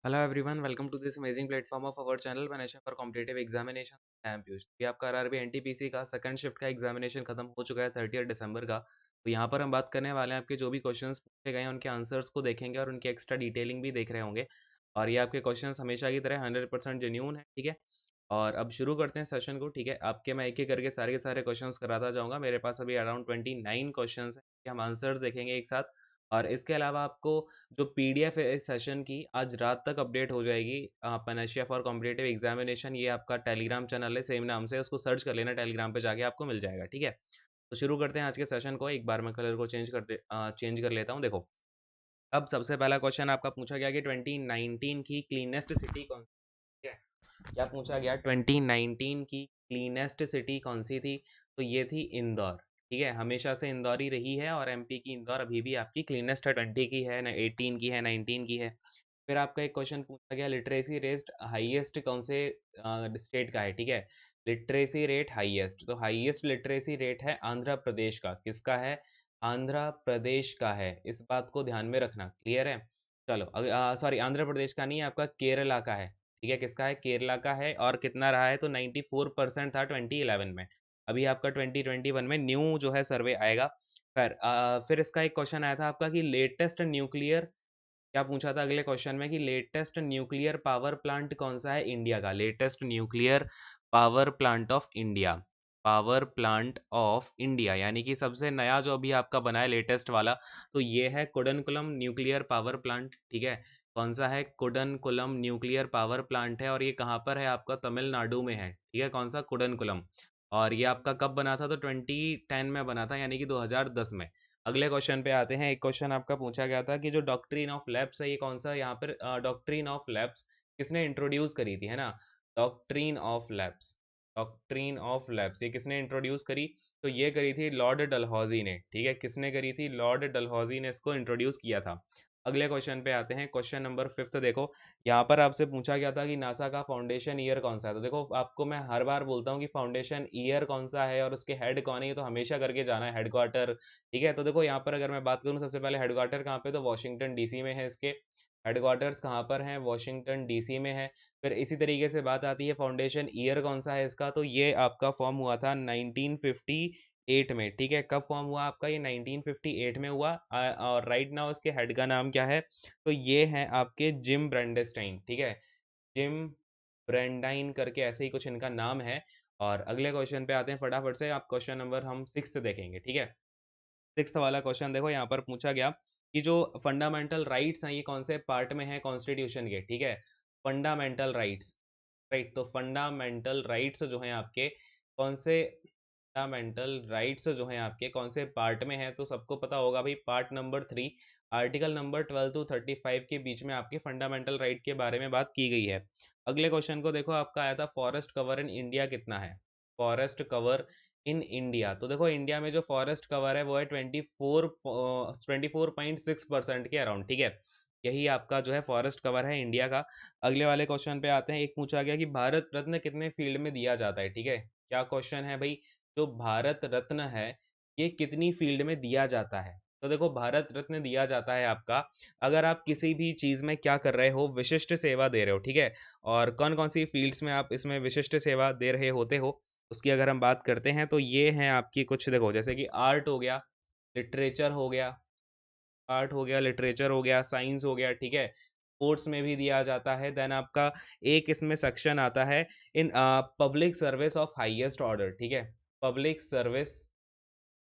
Hello everyone, welcome to this amazing platform of our channel preparation for competitive examination. I am Piyush. ये आपका RRB NTPC का second shift का examination खत्म हो चुका है 30 दिसंबर का। तो यहाँ पर हम बात करने वाले हैं आपके जो भी क्वेश्चंस पूछे गए हैं उनके आंसर्स को देखेंगे और उनकी एक्स्ट्रा डिटेलिंग भी देख रहे होंगे। और ये आपके क्वेश्चंस हमेशा की तरह 100% जेन्यून है, ठीक है। और अब शुरू करते हैं सेशन को, ठीक है। आपके मैं एक एक करके सारे के सारे क्वेश्चंस कराता जाऊंगा। मेरे पास अभी अराउंड 29 क्वेश्चंस हैं, हम आंसर्स देखेंगे एक साथ। और इसके अलावा आपको जो पीडीएफ है इस सेशन की आज रात तक अपडेट हो जाएगी। पनेशिया फॉर कॉम्पिटिटिव एग्जामिनेशन, ये आपका टेलीग्राम चैनल है सेम नाम से, उसको सर्च कर लेना, टेलीग्राम पे जाके आपको मिल जाएगा, ठीक है। तो शुरू करते हैं आज के सेशन को। एक बार मैं कलर को चेंज कर लेता हूँ। देखो, अब सबसे पहला क्वेश्चन आपका पूछा गया कि 2019 की क्लीनेस्ट सिटी कौन सी है। क्या पूछा गया, 2019 की क्लीनेस्ट सिटी कौन सी थी? तो ये थी इंदौर, ठीक है। हमेशा से इंदौर ही रही है और एमपी की इंदौर अभी भी आपकी क्लीनेस्ट है। 20 की है, 18 की है, 19 की है। फिर आपका एक क्वेश्चन पूछा गया, लिटरेसी रेट हाईएस्ट कौन से स्टेट का है, ठीक है। लिटरेसी रेट हाईएस्ट, तो हाईएस्ट लिटरेसी रेट है आंध्र प्रदेश का। किसका है? आंध्र प्रदेश का है। इस बात को ध्यान में रखना, क्लियर है। चलो, सॉरी, आंध्र प्रदेश का नहीं, आपका केरला का है, ठीक है। किसका है? केरला का है। और कितना रहा है? तो 94% था 2011 में। अभी आपका 2021 में न्यू जो है सर्वे आएगा। फिर इसका एक क्वेश्चन आया था आपका कि लेटेस्ट न्यूक्लियर, क्या पूछा था अगले क्वेश्चन में कि लेटेस्ट न्यूक्लियर पावर प्लांट कौन सा है इंडिया का? Latest nuclear power plant of India, power plant of India यानी कि सबसे नया जो अभी आपका बना है लेटेस्ट वाला, तो ये है कुडनकुलम न्यूक्लियर पावर प्लांट, ठीक है। कौन सा है? कुडनकुलम न्यूक्लियर पावर प्लांट है। और ये कहाँ पर है? आपका तमिलनाडु में है, ठीक है। कौन सा? कुडनकुलम। और ये आपका कब बना था? तो 2010 में बना था, यानी कि 2010 में। अगले क्वेश्चन पे आते हैं। एक क्वेश्चन आपका पूछा गया था कि जो डॉक्ट्रिन ऑफ लैप्स है, ये कौन सा? यहाँ पर डॉक्ट्रिन ऑफ लैप्स किसने इंट्रोड्यूस करी थी, है ना? Doctrine of lapse, doctrine of lapse ये किसने इंट्रोड्यूस करी? तो ये करी थी लॉर्ड डलहौजी ने, ठीक है। किसने करी थी? लॉर्ड डलहौजी ने इसको इंट्रोड्यूस किया था। अगले क्वेश्चन पे आते हैं। क्वेश्चन नंबर 5 देखो, यहाँ पर आपसे पूछा गया था कि नासा का फाउंडेशन ईयर कौन सा है। तो देखो, आपको मैं हर बार बोलता हूँ कि फाउंडेशन ईयर कौन सा है और उसके हेड कौन है, ये तो हमेशा करके जाना है, हेडक्वार्टर, ठीक है। तो देखो, यहाँ पर अगर मैं बात करूँ, सबसे पहले हेडक्वार्टर कहाँ पे? तो वॉशिंगटन डीसी में है। इसके हेडक्वार्टर्स कहाँ पर हैं? वॉशिंगटन डीसी में है। फिर इसी तरीके से बात आती है फाउंडेशन ईयर कौन सा है इसका, तो ये आपका फॉर्म हुआ था 1958 में, ठीक है। कब फॉर्म हुआ आपका? ये 1958 में हुआ। और राइट नाउ इसके हेड का नाम क्या है? तो ये है आपके जिम ब्रेंडेस्टाइन, ठीक है। जिम ब्रेंडाइन करके ऐसे ही कुछ इनका नाम है। और अगले क्वेश्चन पे आते हैं फटाफट से। आप क्वेश्चन नंबर हम 6 देखेंगे, ठीक है। 6 वाला क्वेश्चन देखो, यहाँ पर पूछा गया कि जो फंडामेंटल राइट्स हैं ये कौन से पार्ट में है कॉन्स्टिट्यूशन के, ठीक है। Fundamental rights, right. तो फंडामेंटल राइट्स जो हैं आपके कौन से, फंडामेंटल राइट्स जो हैं आपके कौन से पार्ट में है? तो सबको पता होगा भाई, part number 3, article number 12 to 35 के बीच में आपके फंडामेंटल राइट के बारे में बात की गई है। अगले क्वेश्चन को देखो, आपका आया था फॉरेस्ट कवर इन इंडिया कितना है? फॉरेस्ट कवर इन इंडिया, तो देखो इंडिया में जो फॉरेस्ट कवर है वो है 24.6% के अराउंड, ठीक है। यही आपका जो है फॉरेस्ट कवर है इंडिया का। अगले वाले क्वेश्चन पे आते हैं। एक पूछा गया कि भारत रत्न कितने फील्ड में दिया जाता है, ठीक है। क्या क्वेश्चन है भाई? जो भारत रत्न है ये कितनी फील्ड में दिया जाता है? तो देखो, भारत रत्न दिया जाता है आपका अगर आप किसी भी चीज में क्या कर रहे हो, विशिष्ट सेवा दे रहे हो, ठीक है। और कौन कौन सी फील्ड्स में आप इसमें विशिष्ट सेवा दे रहे होते हो, उसकी अगर हम बात करते हैं तो ये हैं आपकी कुछ, देखो जैसे कि आर्ट हो गया, लिटरेचर हो गया, आर्ट हो गया, लिटरेचर हो गया, साइंस हो गया, ठीक है। स्पोर्ट्स में भी दिया जाता है। देन आपका एक इसमें सेक्शन आता है in public service of highest order, ठीक है। Public service,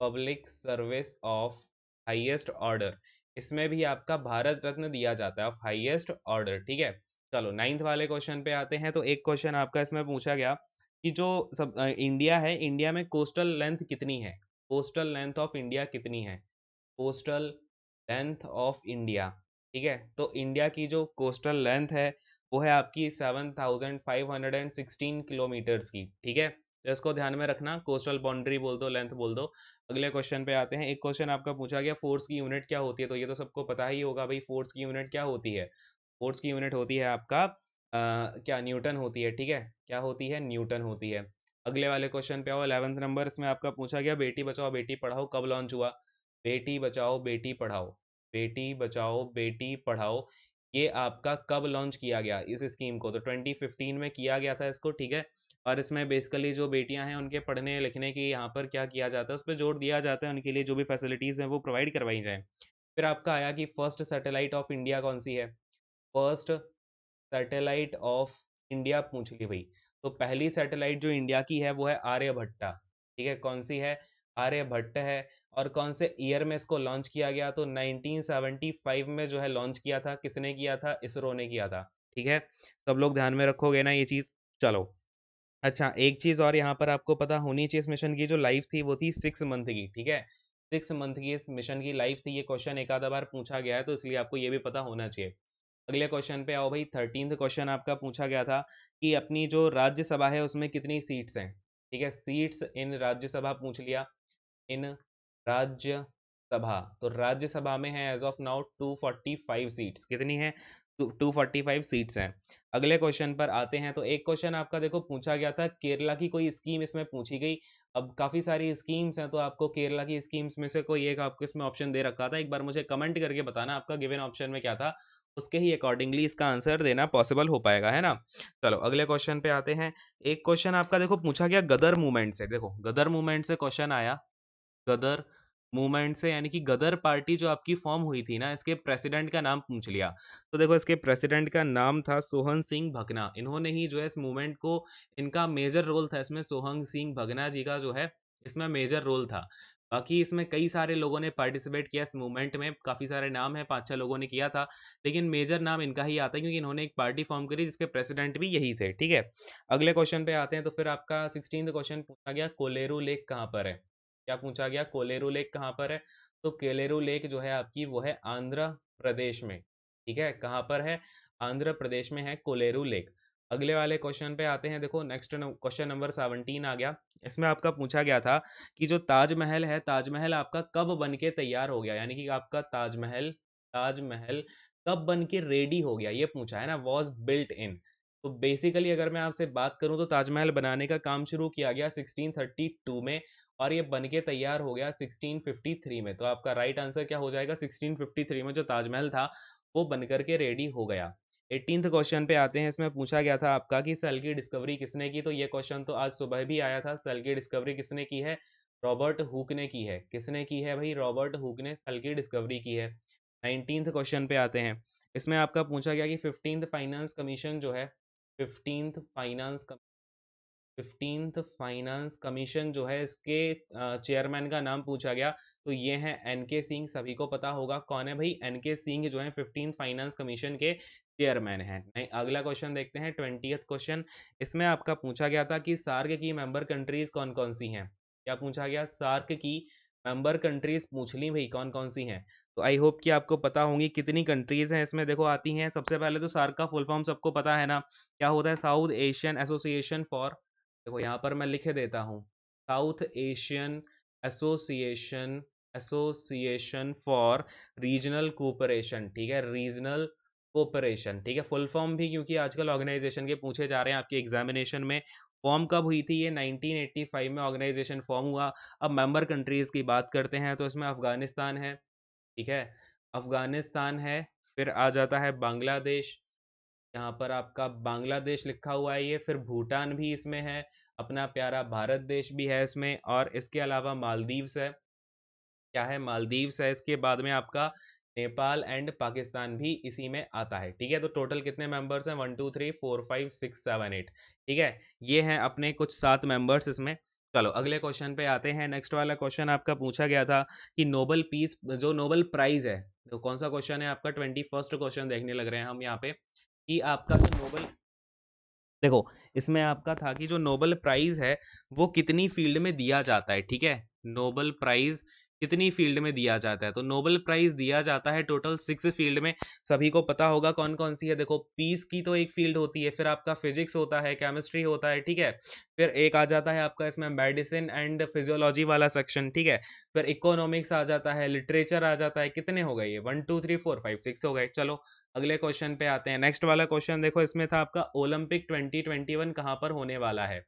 public service of highest order, इसमें भी आपका भारत रत्न दिया जाता है ऑफ हाईएस्ट ऑर्डर, ठीक है। चलो, 9th वाले क्वेश्चन पे आते हैं। तो एक क्वेश्चन आपका इसमें पूछा गया कि जो सब इंडिया है, इंडिया में कोस्टल लेंथ कितनी है? कोस्टल लेंथ ऑफ इंडिया कितनी है? कोस्टल लेंथ ऑफ इंडिया, ठीक है। तो इंडिया की जो कोस्टल लेंथ है वो है आपकी 7516 किलोमीटर्स की, ठीक है। तो इसको ध्यान में रखना, कोस्टल बाउंड्री बोल दो, लेंथ बोल दो। अगले क्वेश्चन पे आते हैं। एक क्वेश्चन आपका पूछा गया, फोर्स की यूनिट क्या होती है? तो ये तो सबको पता ही होगा भाई, फोर्स की यूनिट क्या होती है? फोर्स की यूनिट होती है आपका क्या, न्यूटन होती है, ठीक है। क्या होती है? न्यूटन होती है। अगले वाले क्वेश्चन पे आओ, 11th नंबर। इसमें आपका पूछा गया, बेटी बचाओ बेटी पढ़ाओ कब लॉन्च हुआ? बेटी बचाओ बेटी पढ़ाओ, बेटी बचाओ बेटी पढ़ाओ ये आपका कब लॉन्च किया गया इस स्कीम को? तो 2015 में किया गया था इसको, ठीक है। और इसमें बेसिकली जो बेटियां हैं उनके पढ़ने लिखने की यहाँ पर क्या किया जाता है, उस पर जोर दिया जाता है, उनके लिए जो भी फैसिलिटीज़ हैं वो प्रोवाइड करवाई जाएँ। फिर आपका आया कि फर्स्ट सैटेलाइट ऑफ इंडिया कौन सी है? फर्स्ट सैटेलाइट ऑफ इंडिया पूछ ली भाई। तो पहली सैटेलाइट जो इंडिया की है वो है आर्यभट्टा, ठीक है। कौन सी है? आर्यभट्ट है। और कौन से ईयर में इसको लॉन्च किया गया? तो 1975 में जो है लॉन्च किया था। किसने किया था? इसरो ने किया था, ठीक है। सब लोग ध्यान में रखोगे ना ये चीज़? चलो। अच्छा, एक चीज़ और यहाँ पर आपको पता होनी चाहिए, इस मिशन की जो लाइफ थी वो थी 6 मंथ की, ठीक है। 6 मंथ की इस मिशन की लाइफ थी। ये क्वेश्चन एक आधा बार पूछा गया है तो इसलिए आपको ये भी पता होना चाहिए। अगले क्वेश्चन पे आओ भाई। 13th क्वेश्चन आपका पूछा गया था कि अपनी जो राज्यसभा है उसमें कितनी सीट्स हैं, ठीक है। सीट्स इन राज्यसभा पूछ लिया। इन राज्यसभा, तो राज्यसभा में है एज ऑफ नाउ 245 सीट्स। कितनी है? 245 सीट्स हैं। अगले क्वेश्चन पर आते हैं। तो एक क्वेश्चन आपका देखो पूछा गया था, केरला की कोई स्कीम इसमें पूछी गई। अब काफी सारी स्कीम्स हैं तो आपको केरला की स्कीम्स में से कोई एक आपको इसमें ऑप्शन दे रखा था। एक बार मुझे कमेंट करके बताना आपका गिवन ऑप्शन में क्या था, उसके ही अकॉर्डिंगली इसका आंसर देना पॉसिबल हो पाएगा, है ना। चलो अगले क्वेश्चन पे आते हैं। एक क्वेश्चन आपका देखो पूछा गया गदर मूवमेंट से। देखो गदर मूवमेंट से क्वेश्चन आया। गदर मूवमेंट से यानी कि गदर पार्टी जो आपकी फॉर्म हुई थी ना, इसके प्रेसिडेंट का नाम पूछ लिया। तो देखो इसके प्रेसिडेंट का नाम था सोहन सिंह भगना। इन्होंने ही जो है इस मूवमेंट को, इनका मेजर रोल था इसमें। सोहन सिंह भगना जी का जो है इसमें मेजर रोल था। बाकी इसमें कई सारे लोगों ने पार्टिसिपेट किया इस मूवमेंट में, काफी सारे नाम है, 5-6 लोगों ने किया था। लेकिन मेजर नाम इनका ही आता है क्योंकि इन्होंने एक पार्टी फॉर्म करी जिसके प्रेसिडेंट भी यही थे, ठीक है। अगले क्वेश्चन पे आते हैं। तो फिर आपका 16th क्वेश्चन पूछा गया, कोलेरू लेक कहाँ पर है? क्या पूछा गया? कोलेरू लेक कहाँ पर है? तो कोलेरू लेक जो है आपकी वो है आंध्र प्रदेश में, ठीक है। कहाँ पर है? आंध्र प्रदेश में है कोलेरू लेक। अगले वाले क्वेश्चन पे आते हैं। देखो नेक्स्ट क्वेश्चन नंबर 17 आ गया। इसमें आपका पूछा गया था कि जो ताजमहल है, ताजमहल आपका कब बन के तैयार हो गया, यानी कि आपका ताजमहल, ताजमहल कब बन के रेडी हो गया, ये पूछा है ना। Was built in. तो बेसिकली अगर मैं आपसे बात करूं तो ताजमहल बनाने का काम शुरू किया गया 1632 में, और ये बन के तैयार हो गया 1653 में। तो आपका राइट आंसर क्या हो जाएगा? 1653 में जो ताजमहल था वो बन करके रेडी हो गया। 18th क्वेश्चन पे आते हैं। इसमें पूछा गया था आपका कि सेल की डिस्कवरी किसने की? तो ये क्वेश्चन तो आज सुबह भी आया था। सेल की डिस्कवरी किसने की है? रॉबर्ट हुक ने की है। किसने की है भाई? रॉबर्ट हुक ने सेल की डिस्कवरी की है। 19th क्वेश्चन पे आते हैं। इसमें आपका पूछा गया कि 15th फाइनेंस कमीशन जो है, 15th finance 15th finance commission जो है इसके चेयरमैन का नाम पूछा गया। तो ये हैं एनके सिंह। सभी को पता होगा कौन है भाई? एनके सिंह जो है 15th फाइनेंस कमीशन के चेयरमैन हैं। अगला क्वेश्चन देखते हैं, 20th क्वेश्चन। इसमें आपका पूछा गया था कि सार्क की मेंबर कंट्रीज कौन कौन सी हैं। क्या पूछा गया? सार्क की मेंबर कंट्रीज पूछ ली भाई, कौन कौन सी हैं। तो आई होप कि आपको पता होंगी कितनी कंट्रीज हैं इसमें। देखो आती हैं, सबसे पहले तो सार्क का फुल फॉर्म सबको पता है ना, क्या होता है? साउथ एशियन एसोसिएशन फॉर, देखो यहाँ पर मैं लिख देता हूँ, south Asian association, association for regional cooperation, ठीक है। रीजनल कोऑपरेशन, ठीक है। फुल फॉर्म भी क्योंकि आजकल ऑर्गेनाइजेशन के पूछे जा रहे हैं आपके एग्जामिनेशन में। फॉर्म कब हुई थी? ये 1985 में ऑर्गेनाइजेशन फॉर्म हुआ। अब मेंबर कंट्रीज की बात करते हैं तो इसमें अफगानिस्तान है, ठीक है। अफगानिस्तान है। फिर आ जाता है बांग्लादेश। यहाँ पर आपका बांग्लादेश लिखा हुआ है ये। फिर भूटान भी इसमें है। अपना प्यारा भारत देश भी है इसमें। और इसके अलावा मालदीव्स है। क्या है? मालदीव्स है। इसके बाद में आपका नेपाल एंड पाकिस्तान भी इसी में आता है, ठीक है। तो टोटल कितने मेंबर्स हैं? 1 2 3 4 5 6 7 8, ठीक है। ये हैं अपने कुछ 7 मेंबर्स इसमें। चलो अगले क्वेश्चन पे आते हैं। नेक्स्ट वाला क्वेश्चन आपका पूछा गया था कि नोबल पीस, जो नोबल प्राइज है, तो कौन सा क्वेश्चन है आपका? 21st क्वेश्चन देखने लग रहे हैं हम यहाँ पे कि आपका जो नोबल, देखो इसमें आपका था कि जो नोबल प्राइज है वो कितनी फील्ड में दिया जाता है, ठीक है। नोबल प्राइज कितनी फील्ड में दिया जाता है? तो नोबल प्राइज दिया जाता है टोटल 6 फील्ड में। सभी को पता होगा कौन कौन सी है। देखो पीस की तो एक फील्ड होती है, फिर आपका फिजिक्स होता है, केमिस्ट्री होता है, ठीक है। फिर एक आ जाता है आपका इसमें मेडिसिन एंड फिजियोलॉजी वाला सेक्शन, ठीक है। फिर इकोनॉमिक्स आ जाता है, लिटरेचर आ जाता है। कितने हो गए ये? 1 2 3 4 5 6 हो गए। चलो अगले क्वेश्चन पे आते हैं। नेक्स्ट वाला क्वेश्चन देखो, इसमें था आपका ओलंपिक 2021 कहाँ पर होने वाला है?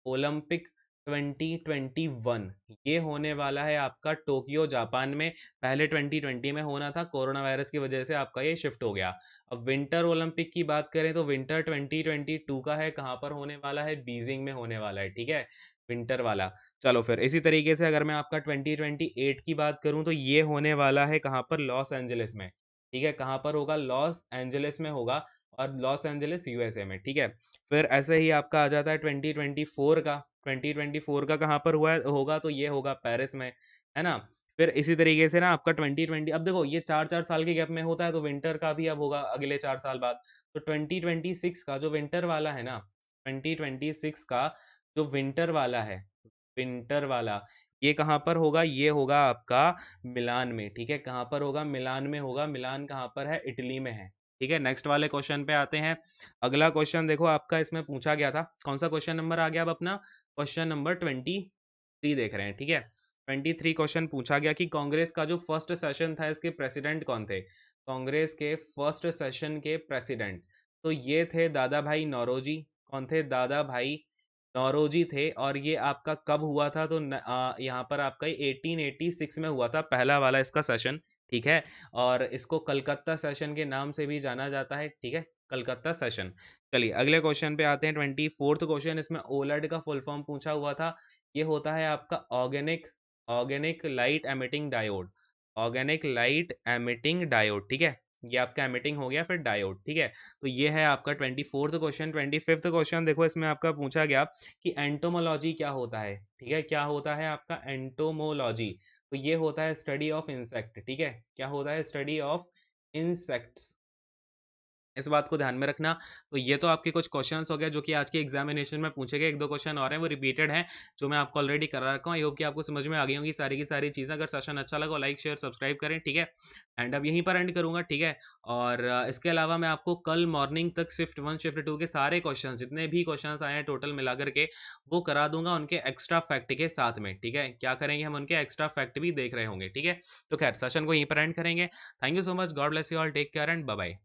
ओलंपिक 2021 ये होने वाला है आपका टोक्यो जापान में। पहले 2020 में होना था, कोरोना वायरस की वजह से आपका ये शिफ्ट हो गया। अब विंटर ओलंपिक की बात करें तो विंटर 2022 का है, कहाँ पर होने वाला है, बीजिंग में होने वाला है, ठीक है, विंटर वाला। चलो फिर इसी तरीके से अगर मैं आपका 2028 की बात करूं तो ये होने वाला है कहाँ पर, लॉस एंजलिस में, ठीक है, कहाँ पर होगा, लॉस एंजलिस में होगा, और लॉस एंजलिस यूएसए में, ठीक है। फिर ऐसे ही आपका आ जाता है 2024 का। 2024 का कहाँ पर हुआ होगा, तो ये होगा पेरिस में, है ना। फिर इसी तरीके से ना आपका 2020, अब देखो ये 4-4 साल के गैप में होता है, तो विंटर का भी अब होगा अगले 4 साल बाद। तो 2026 का जो विंटर वाला है ना, 2026 का जो विंटर वाला है, विंटर वाला, ये कहाँ पर होगा, ये होगा आपका मिलान में, ठीक है, कहाँ पर होगा, मिलान में होगा। मिलान कहाँ पर है, इटली में है, ठीक है। नेक्स्ट वाले क्वेश्चन पे आते हैं। अगला क्वेश्चन देखो आपका इसमें पूछा गया था, कौन सा क्वेश्चन नंबर आ गया अब अपना, क्वेश्चन नंबर 23 देख रहे हैं, ठीक है। 23 क्वेश्चन पूछा गया कि कांग्रेस का जो फर्स्ट सेशन था इसके प्रेसिडेंट कौन थे। कांग्रेस के फर्स्ट सेशन के प्रेसिडेंट, तो ये थे दादा भाई नौरोजी। कौन थे, दादा भाई नौरोजी थे। और ये आपका कब हुआ था, तो यहाँ पर आपका 1886 में हुआ था पहला वाला इसका सेशन, ठीक है। और इसको कलकत्ता सेशन के नाम से भी जाना जाता है, ठीक है, कलकत्ता सेशन। चलिए अगले क्वेश्चन पे आते हैं। 24th क्वेश्चन, इसमें ओलेड का फुल फॉर्म पूछा हुआ था। ये होता है आपका organic organic light emitting diode, organic light emitting diode, ठीक है। ये आपका एमिटिंग हो गया, फिर डायोड, ठीक है। तो ये है आपका 24th क्वेश्चन। 25th क्वेश्चन देखो, इसमें आपका पूछा गया कि एंटोमोलॉजी क्या होता है, ठीक है, क्या होता है आपका एंटोमोलॉजी। तो ये होता है स्टडी ऑफ इंसेक्ट, ठीक है, क्या होता है, स्टडी ऑफ इंसेक्ट्स। इस बात को ध्यान में रखना। तो ये तो आपके कुछ क्वेश्चंस हो गए जो कि आज के एग्जामिनेशन में पूछे गए। 1-2 क्वेश्चन और हैं वो रिपीटेड हैं, जो मैं आपको ऑलरेडी करा रखा हूँ। आई होप कि आपको समझ में आ गई होंगी सारी की सारी चीज़ें। अगर सेशन अच्छा लगा, लाइक शेयर सब्सक्राइब करें, ठीक है। एंड अब यहीं पर एंड करूंगा, ठीक है। और इसके अलावा मैं आपको कल मॉर्निंग तक शिफ्ट 1 शिफ्ट 2 के सारे क्वेश्चन, जितने भी क्वेश्चन आए हैं टोटल मिला करके, वो करा दूंगा उनके एक्स्ट्रा फैक्ट के साथ में, ठीक है। क्या करेंगे, हम उनके एक्स्ट्रा फैक्ट भी देख रहे होंगे, ठीक है। तो खैर सेशन को यहीं पर एंड करेंगे। Thank you so much, God bless you all, take care and bye bye.